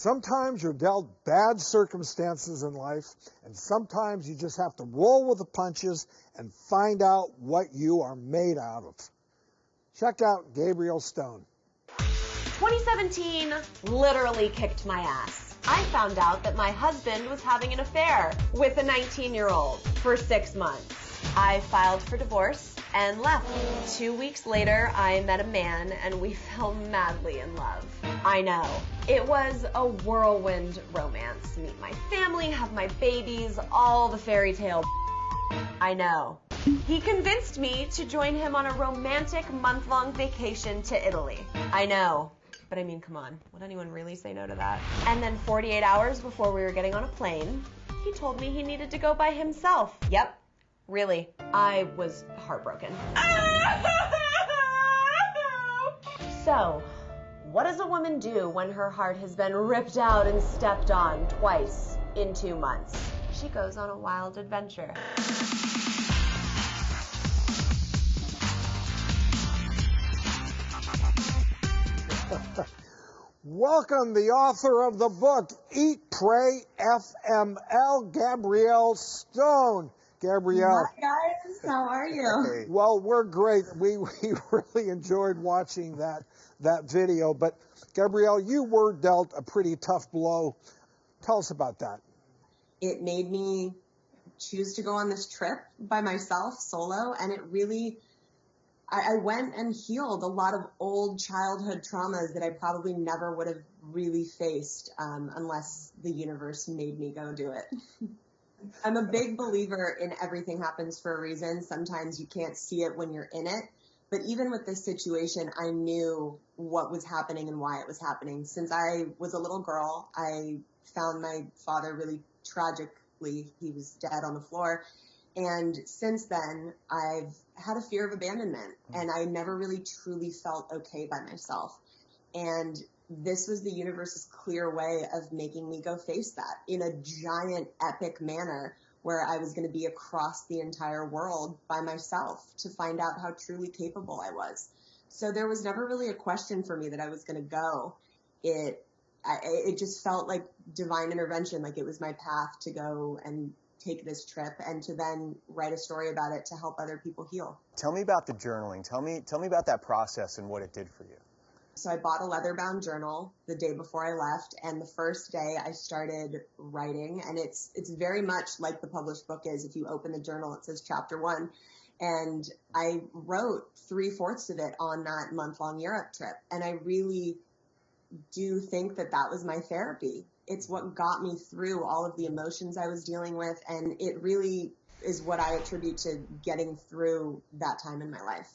Sometimes you're dealt bad circumstances in life, and sometimes you just have to roll with the punches and find out what you are made out of. Check out Gabrielle Stone. 2017 literally kicked my ass. I found out that my husband was having an affair with a 19-year-old for 6 months. I filed for divorce and left. 2 weeks later, I met a man and we fell madly in love. I know. It was a whirlwind romance. Meet my family, have my babies, all the fairy tale. I know. He convinced me to join him on a romantic month-long vacation to Italy. I know. But I mean, come on. Would anyone really say no to that? And then 48 hours before we were getting on a plane, he told me he needed to go by himself. Yep. Really. I was heartbroken. So, what does a woman do when her heart has been ripped out and stepped on twice in 2 months? She goes on a wild adventure. Welcome, the author of the book, Eat, Pray, FML, Gabrielle Stone. Gabrielle. Hi, guys. How are you? Hey. Well, we're great. We really enjoyed watching that video. But, Gabrielle, you were dealt a pretty tough blow. Tell us about that. It made me choose to go on this trip by myself, solo, and it really... I went and healed a lot of old childhood traumas that I probably never would have really faced unless the universe made me go do it. I'm a big believer in everything happens for a reason. Sometimes you can't see it when you're in it. But even with this situation, I knew what was happening and why it was happening. Since I was a little girl, I found my father really tragically. He was dead on the floor. And since then, I've had a fear of abandonment, and I never really truly felt okay by myself. And this was the universe's clear way of making me go face that in a giant, epic manner where I was going to be across the entire world by myself to find out how truly capable I was. So there was never really a question for me that I was going to go. It just felt like divine intervention, like it was my path to go and take this trip and to then write a story about it to help other people heal. Tell me about the journaling. Tell me about that process and what it did for you. So I bought a leather-bound journal the day before I left, and the first day I started writing, and it's very much like the published book is. If you open the journal, it says chapter 1, and I wrote 3/4 of it on that month-long Europe trip, and I really do think that was my therapy. It's what got me through all of the emotions I was dealing with, and it really is what I attribute to getting through that time in my life.